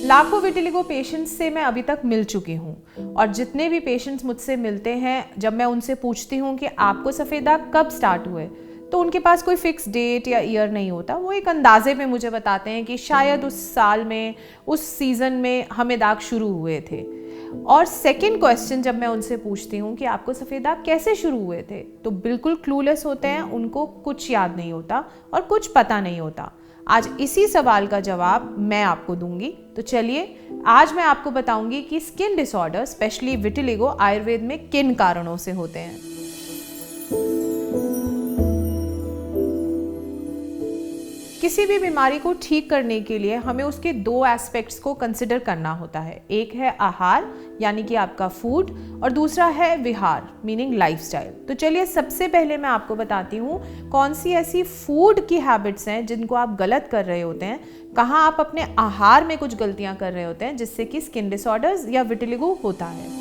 लाखों vitiligo patients से मैं अभी तक मिल चुकी हूँ और जितने भी पेशेंट्स मुझसे मिलते हैं, जब मैं उनसे पूछती हूँ कि आपको सफ़ेद दाग कब स्टार्ट हुए, तो उनके पास कोई फिक्स डेट या ईयर नहीं होता। वो एक अंदाजे में मुझे बताते हैं कि शायद उस साल में, उस सीज़न में हमें दाग शुरू हुए थे। और सेकंड क्वेश्चन जब मैं उनसे पूछती हूँ कि आपको सफ़ेद दाग कैसे शुरू हुए थे, तो बिल्कुल क्लूलेस होते हैं, उनको कुछ याद नहीं होता और कुछ पता नहीं होता। आज इसी सवाल का जवाब मैं आपको दूंगी। तो चलिए, आज मैं आपको बताऊंगी कि skin disorder specially vitiligo Ayurveda में किन कारणों से होते हैं। किसी भी बीमारी को ठीक करने के लिए हमें उसके दो एस्पेक्ट्स को कंसिडर करना होता है। एक है आहार यानी कि आपका फूड, और दूसरा है विहार मीनिंग लाइफस्टाइल। तो चलिए, सबसे पहले मैं आपको बताती हूँ कौन सी ऐसी फूड की हैबिट्स हैं जिनको आप गलत कर रहे होते हैं, कहाँ आप अपने आहार में कुछ गलतियाँ कर रहे होते हैं जिससे कि स्किन डिसऑर्डर्स या विटिलिगो होता है।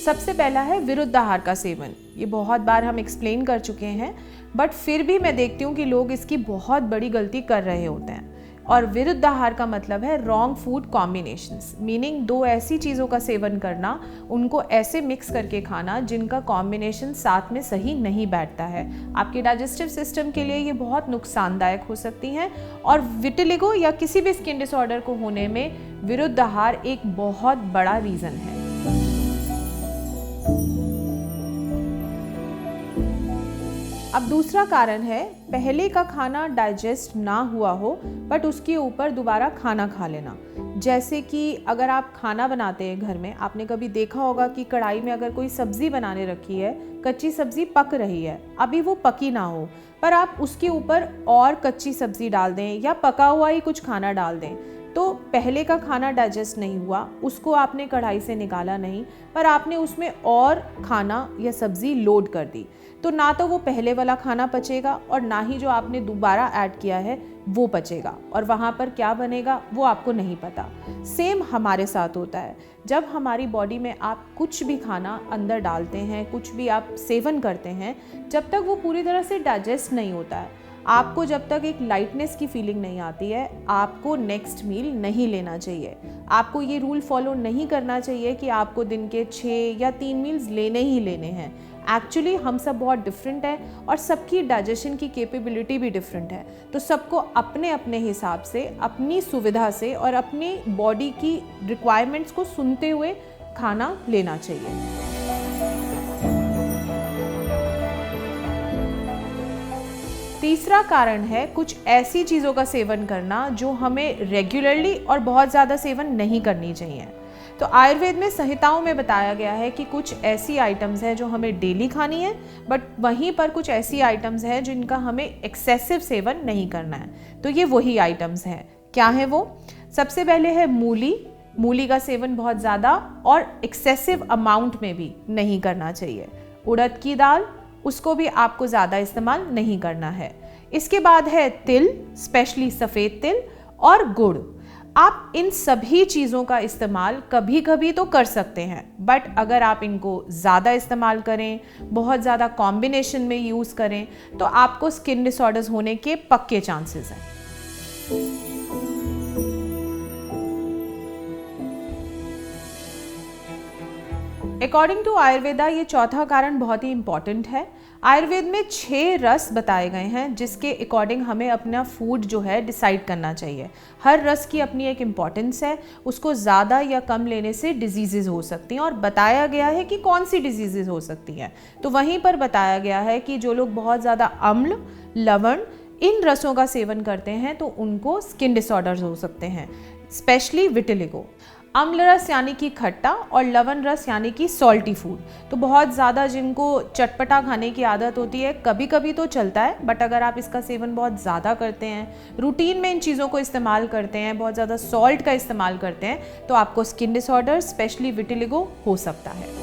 सबसे पहला है विरुद्ध आहार का सेवन। ये बहुत बार हम एक्सप्लेन कर चुके हैं, बट फिर भी मैं देखती हूँ कि लोग इसकी बहुत बड़ी गलती कर रहे होते हैं। और विरुद्ध आहार का मतलब है रॉन्ग फूड कॉम्बिनेशंस, मीनिंग दो ऐसी चीज़ों का सेवन करना, उनको ऐसे मिक्स करके खाना जिनका कॉम्बिनेशन साथ में सही नहीं बैठता है। आपके डाइजेस्टिव सिस्टम के लिए ये बहुत नुकसानदायक हो सकती हैं और विटिलिगो या किसी भी स्किन डिसऑर्डर को होने में विरुद्ध आहार एक बहुत बड़ा रीज़न है। अब दूसरा कारण है पहले का खाना डाइजेस्ट ना हुआ हो बट उसके ऊपर दोबारा खाना खा लेना। जैसे कि अगर आप खाना बनाते हैं घर में, आपने कभी देखा होगा कि कढ़ाई में अगर कोई सब्जी बनाने रखी है, कच्ची सब्जी पक रही है, अभी वो पकी ना हो, पर आप उसके ऊपर और कच्ची सब्जी डाल दें या पका हुआ ही कुछ खाना डाल दें, तो पहले का खाना डाइजेस्ट नहीं हुआ, उसको आपने कढ़ाई से निकाला नहीं, पर आपने उसमें और खाना या सब्जी लोड कर दी, तो ना तो वो पहले वाला खाना पचेगा और ना ही जो आपने दोबारा ऐड किया है वो पचेगा, और वहाँ पर क्या बनेगा वो आपको नहीं पता। सेम हमारे साथ होता है। जब हमारी बॉडी में आप कुछ भी खाना अंदर डालते हैं, कुछ भी आप सेवन करते हैं, जब तक वो पूरी तरह से डाइजेस्ट नहीं होता है, आपको जब तक एक लाइटनेस की फीलिंग नहीं आती है, आपको नेक्स्ट मील नहीं लेना चाहिए। आपको ये रूल फॉलो नहीं करना चाहिए कि आपको दिन के 6 या 3 मील्स लेने ही लेने हैं। एक्चुअली हम सब बहुत डिफरेंट हैं और सबकी डाइजेशन की कैपेबिलिटी भी डिफरेंट है, तो सबको अपने अपने हिसाब से, अपनी सुविधा से और अपनी बॉडी की रिक्वायरमेंट्स को सुनते हुए खाना लेना चाहिए। तीसरा कारण है कुछ ऐसी चीज़ों का सेवन करना जो हमें रेगुलरली और बहुत ज़्यादा सेवन नहीं करनी चाहिए। तो आयुर्वेद में संहिताओं में बताया गया है कि कुछ ऐसी आइटम्स हैं जो हमें डेली खानी है, बट वहीं पर कुछ ऐसी आइटम्स हैं जिनका हमें एक्सेसिव सेवन नहीं करना है। तो ये वही आइटम्स हैं। क्या है वो? सबसे पहले है मूली। मूली का सेवन बहुत ज़्यादा और एक्सेसिव अमाउंट में भी नहीं करना चाहिए। उड़द की दाल, उसको भी आपको ज़्यादा इस्तेमाल नहीं करना है। इसके बाद है तिल, स्पेशली सफ़ेद तिल, और गुड़। आप इन सभी चीज़ों का इस्तेमाल कभी कभी तो कर सकते हैं, बट अगर आप इनको ज़्यादा इस्तेमाल करें, बहुत ज़्यादा कॉम्बिनेशन में यूज़ करें, तो आपको स्किन डिसऑर्डर्स होने के पक्के चांसेस हैं। अकॉर्डिंग टू आयुर्वेदा ये चौथा कारण बहुत ही इंपॉर्टेंट है। आयुर्वेद में 6 रस बताए गए हैं जिसके अकॉर्डिंग हमें अपना फूड जो है डिसाइड करना चाहिए। हर रस की अपनी एक इम्पॉर्टेंस है, उसको ज़्यादा या कम लेने से डिजीज़ेज़ हो सकती हैं, और बताया गया है कि कौन सी डिजीज़ेज़ हो सकती हैं। तो वहीं पर बताया गया है कि जो लोग बहुत ज़्यादा अम्ल, लवण, इन रसों का सेवन करते हैं तो उनको स्किन डिसऑर्डर्स हो सकते हैं, स्पेशली विटिलिगो। अम्ल रस यानी कि खट्टा और लवण रस यानी कि सॉल्टी फूड। तो बहुत ज़्यादा जिनको चटपटा खाने की आदत होती है, कभी कभी तो चलता है, बट अगर आप इसका सेवन बहुत ज़्यादा करते हैं, रूटीन में इन चीज़ों को इस्तेमाल करते हैं, बहुत ज़्यादा सॉल्ट का इस्तेमाल करते हैं, तो आपको स्किन डिसऑर्डर स्पेशली विटिलिगो हो सकता है।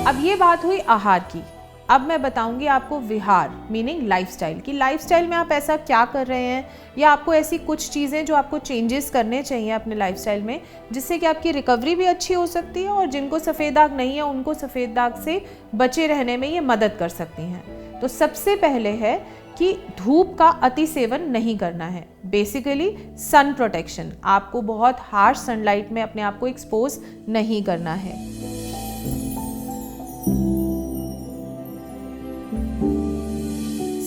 अब ये बात हुई आहार की। अब मैं बताऊंगी आपको विहार मीनिंग लाइफस्टाइल, कि लाइफस्टाइल में आप ऐसा क्या कर रहे हैं, या आपको ऐसी कुछ चीज़ें जो आपको चेंजेस करने चाहिए अपने लाइफस्टाइल में, जिससे कि आपकी रिकवरी भी अच्छी हो सकती है और जिनको सफ़ेद दाग नहीं है उनको सफ़ेद दाग से बचे रहने में ये मदद कर सकती हैं। तो सबसे पहले है कि धूप का अति सेवन नहीं करना है। बेसिकली सन प्रोटेक्शन, आपको बहुत हार्श सनलाइट में अपने आप को एक्सपोज नहीं करना है।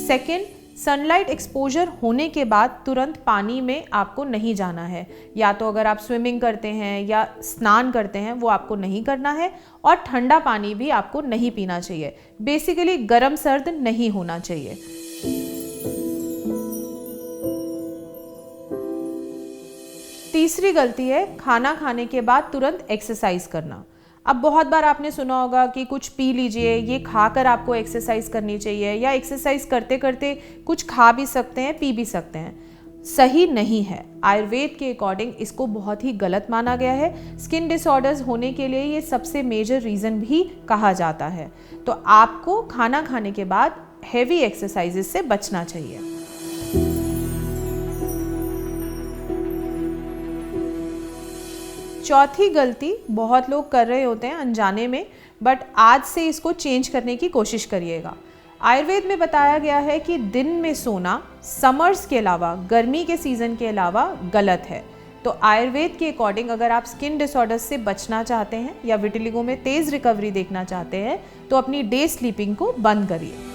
सेकेंड, सनलाइट एक्सपोजर होने के बाद तुरंत पानी में आपको नहीं जाना है। या तो अगर आप स्विमिंग करते हैं या स्नान करते हैं वो आपको नहीं करना है, और ठंडा पानी भी आपको नहीं पीना चाहिए। बेसिकली गर्म सर्द नहीं होना चाहिए। तीसरी गलती है खाना खाने के बाद तुरंत एक्सरसाइज करना। अब बहुत बार आपने सुना होगा कि कुछ पी लीजिए, ये खाकर आपको एक्सरसाइज करनी चाहिए, या एक्सरसाइज करते करते कुछ खा भी सकते हैं, पी भी सकते हैं। सही नहीं है। आयुर्वेद के अकॉर्डिंग इसको बहुत ही गलत माना गया है। स्किन डिसऑर्डर्स होने के लिए ये सबसे मेजर रीज़न भी कहा जाता है। तो आपको खाना खाने के बाद हेवी एक्सरसाइजेस से बचना चाहिए। चौथी गलती बहुत लोग कर रहे होते हैं अनजाने में, बट आज से इसको चेंज करने की कोशिश करिएगा। आयुर्वेद में बताया गया है कि दिन में सोना समर्स के अलावा, गर्मी के सीज़न के अलावा गलत है। तो आयुर्वेद के अकॉर्डिंग अगर आप स्किन डिसऑर्डर्स से बचना चाहते हैं या विटिलिगो में तेज़ रिकवरी देखना चाहते हैं तो अपनी डे स्लीपिंग को बंद करिए।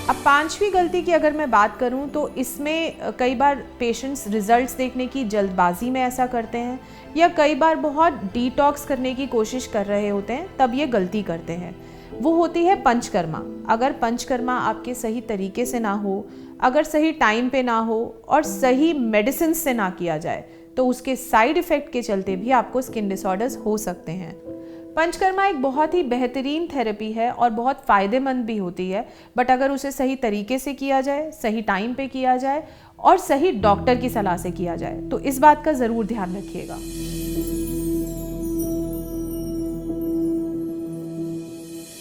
अब पांचवी गलती की अगर मैं बात करूं तो इसमें कई बार पेशेंट्स रिजल्ट्स देखने की जल्दबाजी में ऐसा करते हैं, या कई बार बहुत डिटॉक्स करने की कोशिश कर रहे होते हैं, तब ये गलती करते हैं। वो होती है पंचकर्मा। अगर पंचकर्मा आपके सही तरीके से ना हो, अगर सही टाइम पे ना हो और सही मेडिसिन से ना किया जाए तो उसके साइड इफ़ेक्ट के चलते भी आपको स्किन डिसऑर्डर्स हो सकते हैं। पंचकर्मा एक बहुत ही बेहतरीन थेरेपी है और बहुत फ़ायदेमंद भी होती है, बट अगर उसे सही तरीके से किया जाए, सही टाइम पे किया जाए और सही डॉक्टर की सलाह से किया जाए तो इस बात का ज़रूर ध्यान रखिएगा।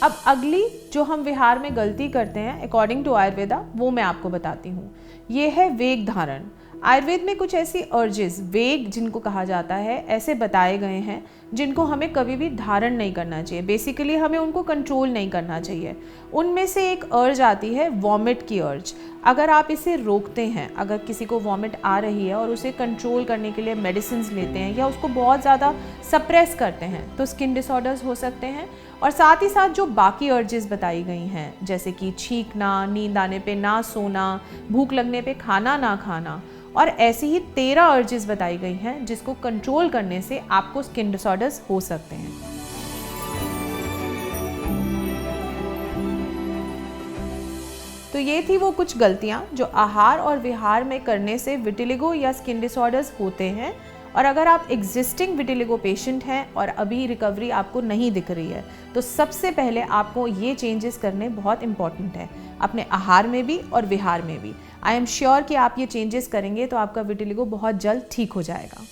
अब अगली जो हम विहार में गलती करते हैं अकॉर्डिंग टू आयुर्वेदा, वो मैं आपको बताती हूँ। ये है वेग धारण। आयुर्वेद में कुछ ऐसी अर्जेस, वेग जिनको कहा जाता है, ऐसे बताए गए हैं जिनको हमें कभी भी धारण नहीं करना चाहिए। बेसिकली हमें उनको कंट्रोल नहीं करना चाहिए। उनमें से एक अर्ज आती है वॉमिट की अर्ज। अगर आप इसे रोकते हैं, अगर किसी को वॉमिट आ रही है और उसे कंट्रोल करने के लिए मेडिसिन लेते हैं या उसको बहुत ज़्यादा सप्रेस करते हैं तो स्किन डिसऑर्डर्स हो सकते हैं। और साथ ही साथ जो बाकी अर्जेस बताई गई हैं, जैसे कि छींकना, नींद आने पे ना सोना, भूख लगने पे खाना ना खाना, और ऐसी ही 13 अर्जेस बताई गई हैं जिसको कंट्रोल करने से आपको स्किन डिसऑर्डर्स हो सकते हैं। तो ये थी वो कुछ गलतियां जो आहार और विहार में करने से विटिलिगो या स्किन डिसऑर्डर्स होते हैं। और अगर आप एग्जिस्टिंग विटिलिगो पेशेंट हैं और अभी रिकवरी आपको नहीं दिख रही है तो सबसे पहले आपको ये चेंजेस करने बहुत इंपॉर्टेंट है, अपने आहार में भी और विहार में भी। आई एम श्योर कि आप ये चेंजेस करेंगे तो आपका विटिलिगो बहुत जल्द ठीक हो जाएगा।